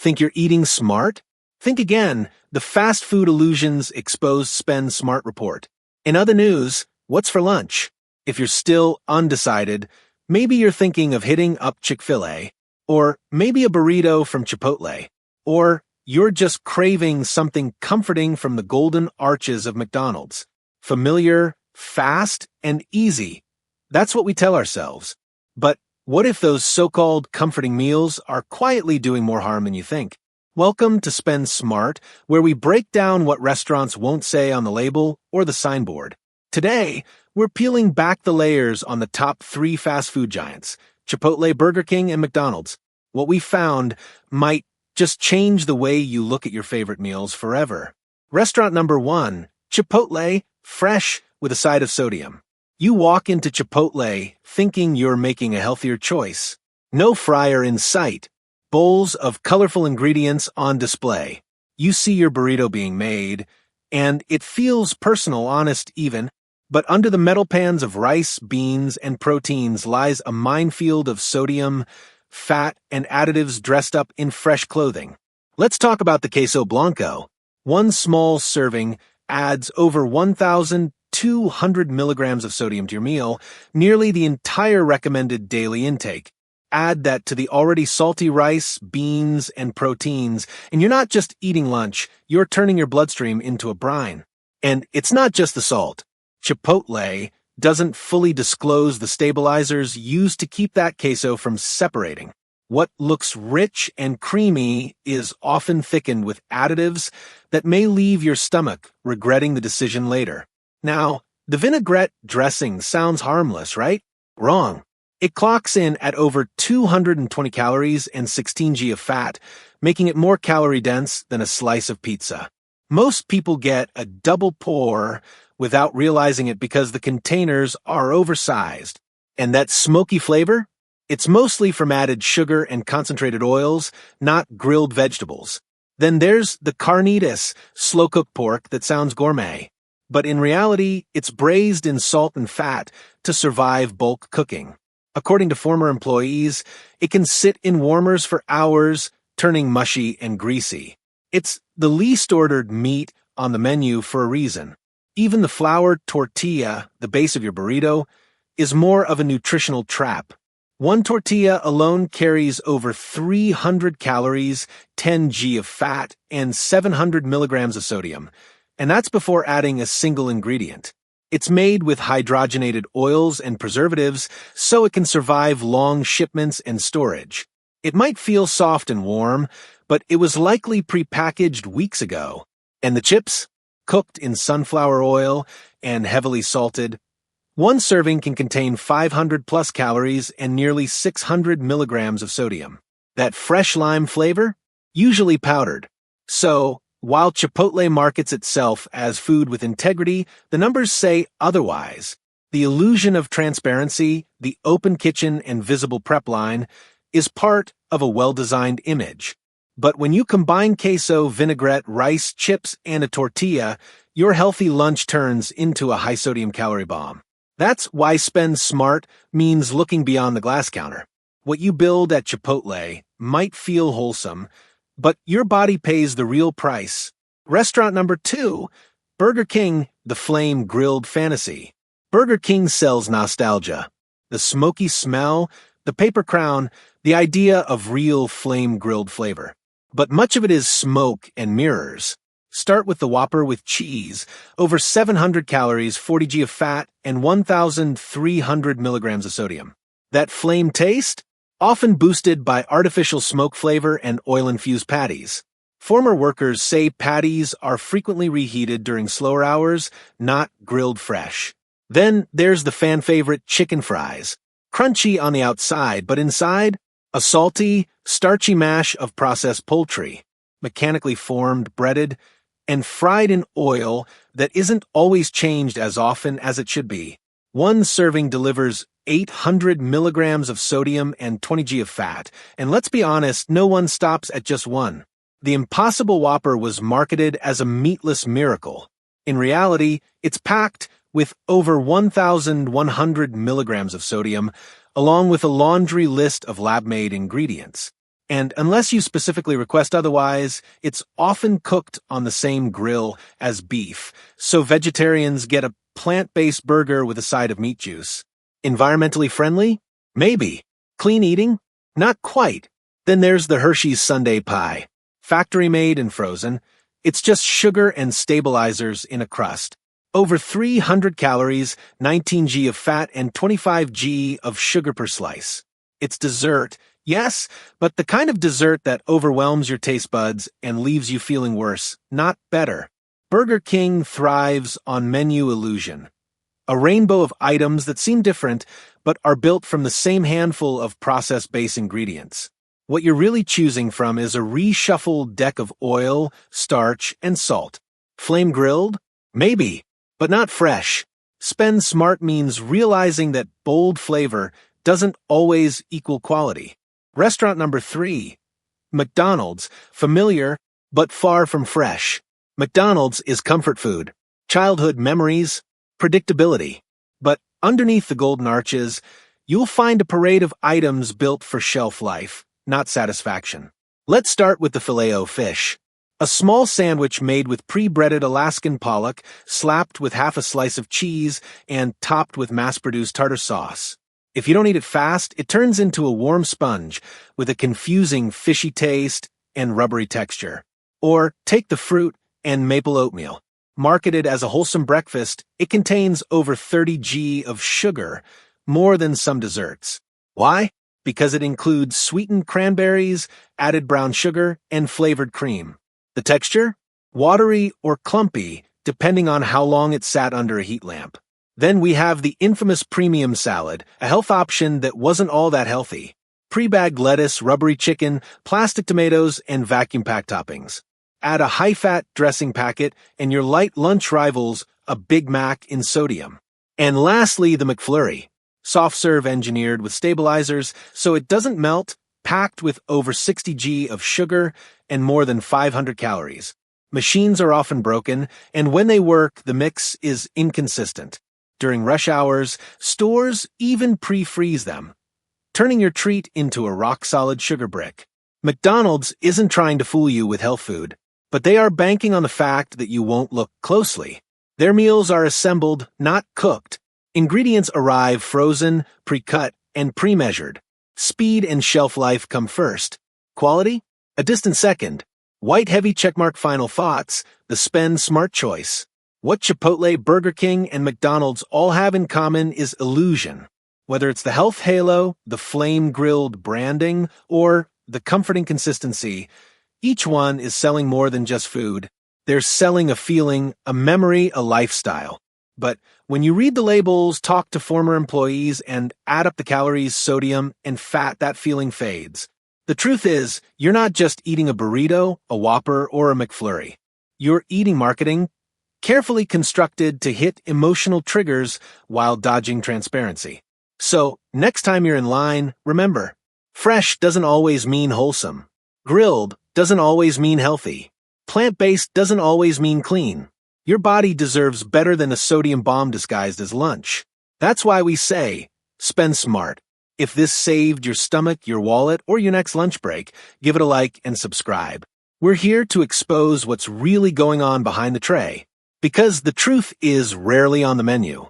Think you're eating smart? Think again. The Fast Food Illusions Exposed Spend Smart report. In other news, what's for lunch? If you're still undecided, maybe you're thinking of hitting up Chick-fil-A, or maybe a burrito from Chipotle, or you're just craving something comforting from the golden arches of McDonald's. Familiar, fast, and easy. That's what we tell ourselves. But what if those so-called comforting meals are quietly doing more harm than you think? Welcome to Spend Smart, where we break down what restaurants won't say on the label or the signboard. Today, we're peeling back the layers on the top 3 fast food giants, Chipotle, Burger King, and McDonald's. What we found might just change the way you look at your favorite meals forever. Restaurant number 1, Chipotle, fresh with a side of sodium. You walk into Chipotle thinking you're making a healthier choice. No fryer in sight. Bowls of colorful ingredients on display. You see your burrito being made, and it feels personal, honest even, but under the metal pans of rice, beans, and proteins lies a minefield of sodium, fat, and additives dressed up in fresh clothing. Let's talk about the queso blanco. One small serving adds over 1,200 milligrams of sodium to your meal, nearly the entire recommended daily intake. Add that to the already salty rice, beans, and proteins, and you're not just eating lunch, you're turning your bloodstream into a brine. And it's not just the salt. Chipotle doesn't fully disclose the stabilizers used to keep that queso from separating. What looks rich and creamy is often thickened with additives that may leave your stomach regretting the decision later. Now, the vinaigrette dressing sounds harmless, right? Wrong. It clocks in at over 220 calories and 16 g of fat, making it more calorie-dense than a slice of pizza. Most people get a double pour without realizing it because the containers are oversized. And that smoky flavor? It's mostly from added sugar and concentrated oils, not grilled vegetables. Then there's the carnitas, slow-cooked pork that sounds gourmet. But in reality, it's braised in salt and fat to survive bulk cooking. According to former employees, it can sit in warmers for hours, turning mushy and greasy. It's the least ordered meat on the menu for a reason. Even the flour tortilla, the base of your burrito, is more of a nutritional trap. One tortilla alone carries over 300 calories, 10 g of fat, and 700 milligrams of sodium. And that's before adding a single ingredient. It's made with hydrogenated oils and preservatives so it can survive long shipments and storage. It might feel soft and warm, but it was likely prepackaged weeks ago. And the chips? Cooked in sunflower oil and heavily salted. One serving can contain 500 plus calories and nearly 600 milligrams of sodium. That fresh lime flavor? Usually powdered. So, while Chipotle markets itself as food with integrity, the numbers say otherwise. The illusion of transparency, the open kitchen and visible prep line, is part of a well-designed image. But when you combine queso, vinaigrette, rice, chips, and a tortilla, your healthy lunch turns into a high-sodium calorie bomb. That's why Spend Smart means looking beyond the glass counter. What you build at Chipotle might feel wholesome, but your body pays the real price. Restaurant number 2, Burger King, the flame grilled fantasy. Burger King sells nostalgia. The smoky smell, the paper crown, the idea of real flame grilled flavor. But much of it is smoke and mirrors. Start with the Whopper with cheese, over 700 calories, 40 g of fat, and 1,300 milligrams of sodium. That flame taste? Often boosted by artificial smoke flavor and oil-infused patties. Former workers say patties are frequently reheated during slower hours, not grilled fresh. Then there's the fan favorite chicken fries. Crunchy on the outside, but inside, a salty, starchy mash of processed poultry, mechanically formed, breaded, and fried in oil that isn't always changed as often as it should be. One serving delivers 800 milligrams of sodium and 20 g of fat, and let's be honest, no one stops at just one. The Impossible Whopper was marketed as a meatless miracle. In reality, it's packed with over 1,100 milligrams of sodium, along with a laundry list of lab-made ingredients. And unless you specifically request otherwise, it's often cooked on the same grill as beef, so vegetarians get a plant-based burger with a side of meat juice. Environmentally friendly? Maybe. Clean eating? Not quite. Then there's the Hershey's Sundae Pie. Factory-made and frozen. It's just sugar and stabilizers in a crust. Over 300 calories, 19 g of fat, and 25 g of sugar per slice. It's dessert, yes, but the kind of dessert that overwhelms your taste buds and leaves you feeling worse, not better. Burger King thrives on menu illusion. A rainbow of items that seem different, but are built from the same handful of processed base ingredients. What you're really choosing from is a reshuffled deck of oil, starch, and salt. Flame grilled? Maybe, but not fresh. Spend smart means realizing that bold flavor doesn't always equal quality. Restaurant number 3. McDonald's, familiar, but far from fresh. McDonald's is comfort food, childhood memories, predictability. But underneath the golden arches, you'll find a parade of items built for shelf life, not satisfaction. Let's start with the Filet-O-Fish. A small sandwich made with pre-breaded Alaskan pollock, slapped with half a slice of cheese, and topped with mass-produced tartar sauce. If you don't eat it fast, it turns into a warm sponge with a confusing fishy taste and rubbery texture. Or take the fruit and maple oatmeal. Marketed as a wholesome breakfast, it contains over 30 g of sugar, more than some desserts. Why? Because it includes sweetened cranberries, added brown sugar, and flavored cream. The texture? Watery or clumpy, depending on how long it sat under a heat lamp. Then we have the infamous premium salad, a health option that wasn't all that healthy. Pre-bagged lettuce, rubbery chicken, plastic tomatoes, and vacuum-packed toppings. Add a high-fat dressing packet, and your light lunch rivals a Big Mac in sodium. And lastly, the McFlurry. Soft serve engineered with stabilizers, so it doesn't melt, packed with over 60 g of sugar and more than 500 calories. Machines are often broken, and when they work, the mix is inconsistent. During rush hours, stores even pre-freeze them, turning your treat into a rock-solid sugar brick. McDonald's isn't trying to fool you with health food, but they are banking on the fact that you won't look closely. Their meals are assembled, not cooked. Ingredients arrive frozen, pre-cut, and pre-measured. Speed and shelf life come first. Quality? A distant second. White heavy checkmark final thoughts, the spend smart choice. What Chipotle, Burger King, and McDonald's all have in common is illusion. Whether it's the health halo, the flame-grilled branding, or the comforting consistency, each one is selling more than just food. They're selling a feeling, a memory, a lifestyle. But when you read the labels, talk to former employees, and add up the calories, sodium, and fat, that feeling fades. The truth is, you're not just eating a burrito, a Whopper, or a McFlurry. You're eating marketing, carefully constructed to hit emotional triggers while dodging transparency. So, next time you're in line, remember, fresh doesn't always mean wholesome. Grilled doesn't always mean healthy. Plant-based doesn't always mean clean. Your body deserves better than a sodium bomb disguised as lunch. That's why we say, spend smart. If this saved your stomach, your wallet, or your next lunch break, give it a like and subscribe. We're here to expose what's really going on behind the tray. Because the truth is rarely on the menu.